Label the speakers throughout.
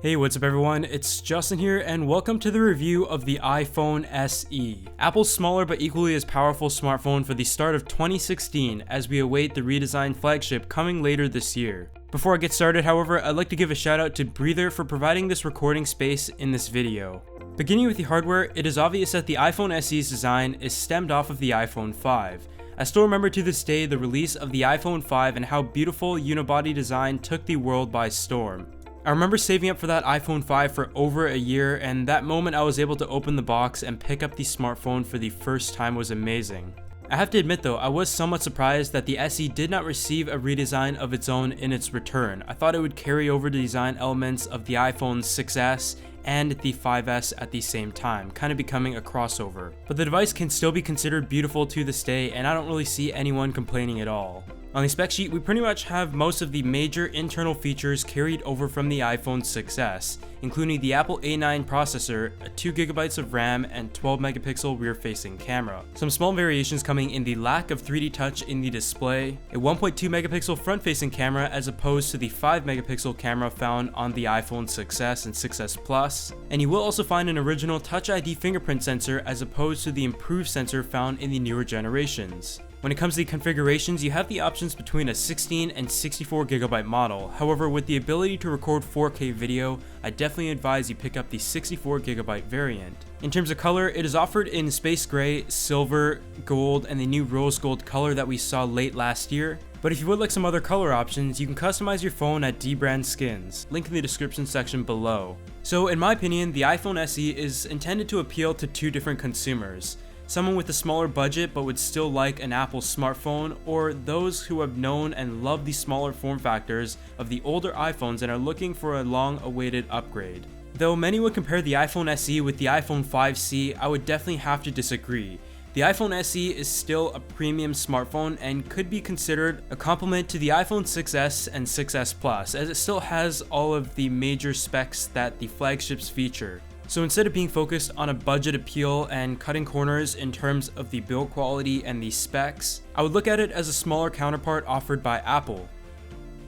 Speaker 1: Hey, what's up everyone, it's Justin here and welcome to the review of the iPhone SE. Apple's smaller but equally as powerful smartphone for the start of 2016 as we await the redesigned flagship coming later this year. Before I get started, however, I'd like to give a shout out to Breather for providing this recording space in this video. Beginning with the hardware, it is obvious that the iPhone SE's design is stemmed off of the iPhone 5. I still remember to this day the release of the iPhone 5 and how beautiful unibody design took the world by storm. I remember saving up for that iPhone 5 for over a year, and that moment I was able to open the box and pick up the smartphone for the first time was amazing. I have to admit though, I was somewhat surprised that the SE did not receive a redesign of its own in its return. I thought it would carry over the design elements of the iPhone 6S and the 5S at the same time, kind of becoming a crossover. But the device can still be considered beautiful to this day, and I don't really see anyone complaining at all. On the spec sheet, we pretty much have most of the major internal features carried over from the iPhone 6S, including the Apple A9 processor, a 2GB of RAM, and 12MP rear-facing camera. Some small variations coming in the lack of 3D touch in the display, a 1.2MP front-facing camera as opposed to the 5MP camera found on the iPhone 6S and 6S Plus, and you will also find an original Touch ID fingerprint sensor as opposed to the improved sensor found in the newer generations. When it comes to the configurations, you have the options between a 16 and 64GB model. However, with the ability to record 4K video, I definitely advise you pick up the 64GB variant. In terms of color, it is offered in space gray, silver, gold, and the new rose gold color that we saw late last year. But if you would like some other color options, you can customize your phone at D-Brand Skins, link in the description section below. So in my opinion, the iPhone SE is intended to appeal to two different consumers. Someone with a smaller budget but would still like an Apple smartphone, or those who have known and love the smaller form factors of the older iPhones and are looking for a long-awaited upgrade. Though many would compare the iPhone SE with the iPhone 5C, I would definitely have to disagree. The iPhone SE is still a premium smartphone and could be considered a complement to the iPhone 6S and 6S Plus, as it still has all of the major specs that the flagships feature. So instead of being focused on a budget appeal and cutting corners in terms of the build quality and the specs, I would look at it as a smaller counterpart offered by Apple.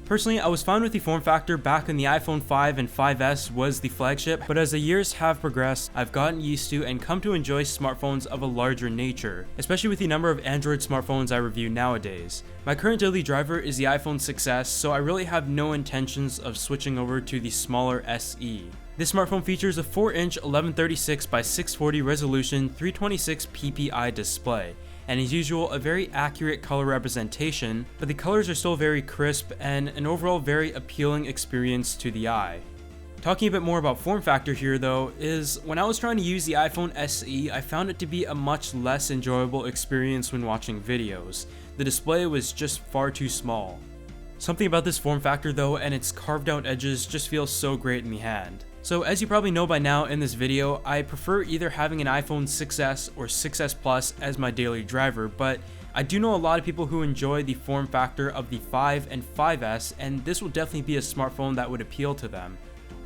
Speaker 1: Personally, I was fine with the form factor back when the iPhone 5 and 5S was the flagship, but as the years have progressed, I've gotten used to and come to enjoy smartphones of a larger nature, especially with the number of Android smartphones I review nowadays. My current daily driver is the iPhone 6S, so I really have no intentions of switching over to the smaller SE. This smartphone features a 4-inch 1136 by 640 resolution 326 ppi display, and as usual a very accurate color representation, but the colors are still very crisp and an overall very appealing experience to the eye. Talking a bit more about form factor here though, is when I was trying to use the iPhone SE, I found it to be a much less enjoyable experience when watching videos. The display was just far too small. Something about this form factor though and its carved out edges just feels so great in the hand. So as you probably know by now in this video, I prefer either having an iPhone 6S or 6S Plus as my daily driver, but I do know a lot of people who enjoy the form factor of the 5 and 5S, and this will definitely be a smartphone that would appeal to them.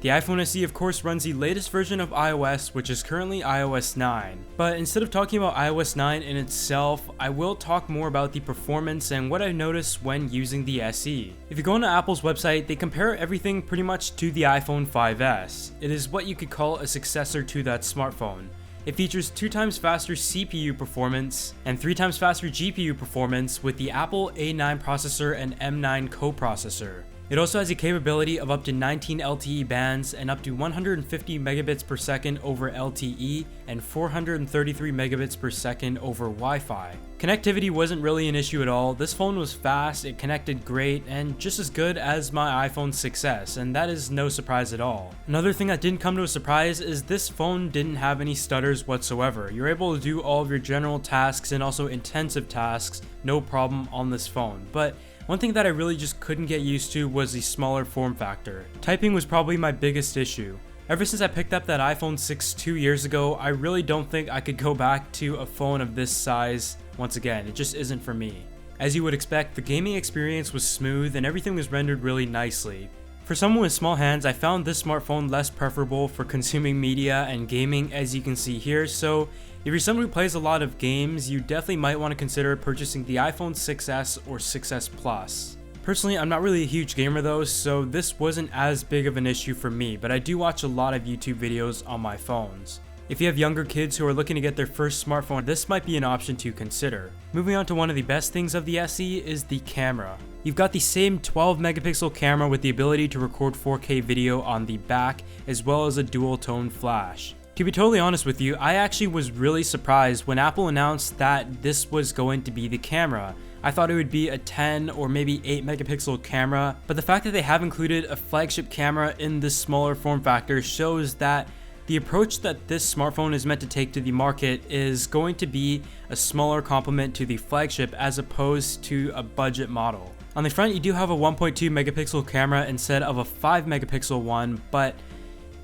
Speaker 1: The iPhone SE of course runs the latest version of iOS, which is currently iOS 9. But instead of talking about iOS 9 in itself, I will talk more about the performance and what I noticed when using the SE. If you go onto Apple's website, they compare everything pretty much to the iPhone 5S. It is what you could call a successor to that smartphone. It features 2 times faster CPU performance and 3 times faster GPU performance with the Apple A9 processor and M9 coprocessor. It also has the capability of up to 19 LTE bands and up to 150 megabits per second over LTE and 433 megabits per second over Wi-Fi. Connectivity wasn't really an issue at all. This phone was fast, it connected great, and just as good as my iPhone 6S, and that is no surprise at all. Another thing that didn't come to a surprise is this phone didn't have any stutters whatsoever. You're able to do all of your general tasks and also intensive tasks no problem on this phone, but one thing that I really just couldn't get used to was the smaller form factor. Typing was probably my biggest issue. Ever since I picked up that iPhone 6 2 years ago, I really don't think I could go back to a phone of this size once again. It just isn't for me. As you would expect, the gaming experience was smooth and everything was rendered really nicely. For someone with small hands, I found this smartphone less preferable for consuming media and gaming, as you can see here, so if you're someone who plays a lot of games, you definitely might want to consider purchasing the iPhone 6S or 6S Plus. Personally, I'm not really a huge gamer though, so this wasn't as big of an issue for me, but I do watch a lot of YouTube videos on my phones. If you have younger kids who are looking to get their first smartphone, this might be an option to consider. Moving on to one of the best things of the SE is the camera. You've got the same 12 megapixel camera with the ability to record 4K video on the back, as well as a dual tone flash. To be totally honest with you, I actually was really surprised when Apple announced that this was going to be the camera. I thought it would be a 10 or maybe 8 megapixel camera, but the fact that they have included a flagship camera in this smaller form factor shows that the approach that this smartphone is meant to take to the market is going to be a smaller complement to the flagship as opposed to a budget model. On the front, you do have a 1.2 megapixel camera instead of a 5 megapixel one, but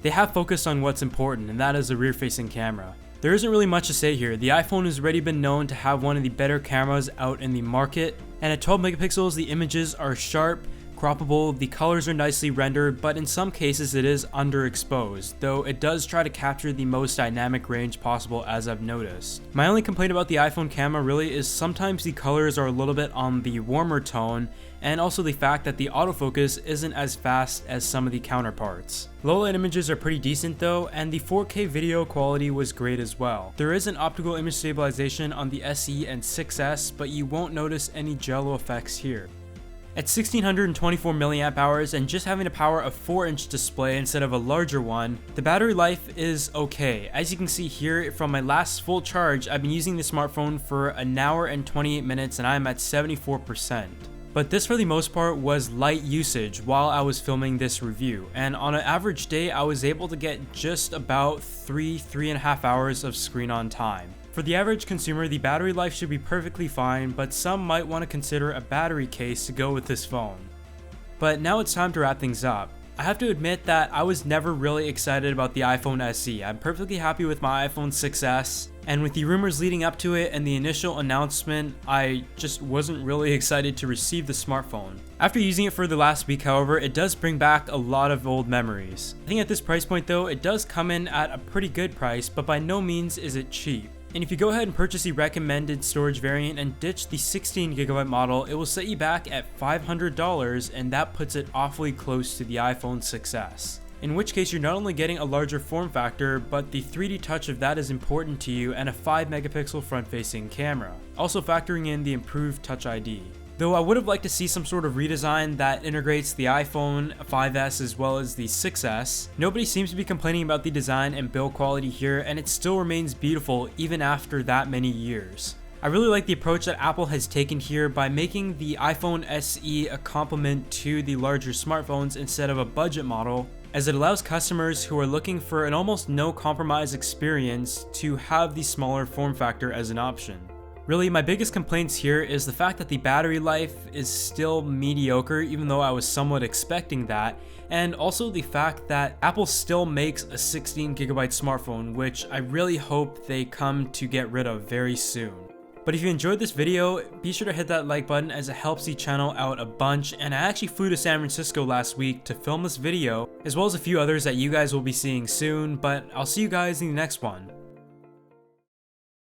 Speaker 1: they have focused on what's important, and that is the rear-facing camera. There isn't really much to say here. The iPhone has already been known to have one of the better cameras out in the market, and at 12 megapixels the images are sharp, croppable, the colors are nicely rendered, but in some cases it is underexposed, though it does try to capture the most dynamic range possible, as I've noticed. My only complaint about the iPhone camera really is sometimes the colors are a little bit on the warmer tone, and also the fact that the autofocus isn't as fast as some of the counterparts. Low light images are pretty decent though, and the 4K video quality was great as well. There is an optical image stabilization on the SE and 6S, but you won't notice any jello effects here. At 1624 mAh and just having to power a 4-inch display instead of a larger one, the battery life is okay. As you can see here, from my last full charge, I've been using the smartphone for an hour and 28 minutes and I'm at 74%. But this for the most part was light usage while I was filming this review, and on an average day I was able to get just about 3.5 hours of screen on time. For the average consumer, the battery life should be perfectly fine, but some might want to consider a battery case to go with this phone. But now it's time to wrap things up. I have to admit that I was never really excited about the iPhone SE. I'm perfectly happy with my iPhone 6S, and with the rumors leading up to it and the initial announcement, I just wasn't really excited to receive the smartphone. After using it for the last week, however, it does bring back a lot of old memories. I think at this price point though, it does come in at a pretty good price, but by no means is it cheap. And if you go ahead and purchase the recommended storage variant and ditch the 16GB model, it will set you back at $500, and that puts it awfully close to the iPhone 6S. In which case you're not only getting a larger form factor, but the 3D touch of that is important to you, and a 5 megapixel front-facing camera, also factoring in the improved Touch ID. Though I would have liked to see some sort of redesign that integrates the iPhone 5S as well as the 6S. Nobody seems to be complaining about the design and build quality here, and it still remains beautiful even after that many years. I really like the approach that Apple has taken here by making the iPhone SE a complement to the larger smartphones instead of a budget model, as it allows customers who are looking for an almost no compromise experience to have the smaller form factor as an option. Really, my biggest complaints here is the fact that the battery life is still mediocre, even though I was somewhat expecting that, and also the fact that Apple still makes a 16GB smartphone, which I really hope they come to get rid of very soon. But if you enjoyed this video, be sure to hit that like button as it helps the channel out a bunch, and I actually flew to San Francisco last week to film this video, as well as a few others that you guys will be seeing soon, but I'll see you guys in the next one.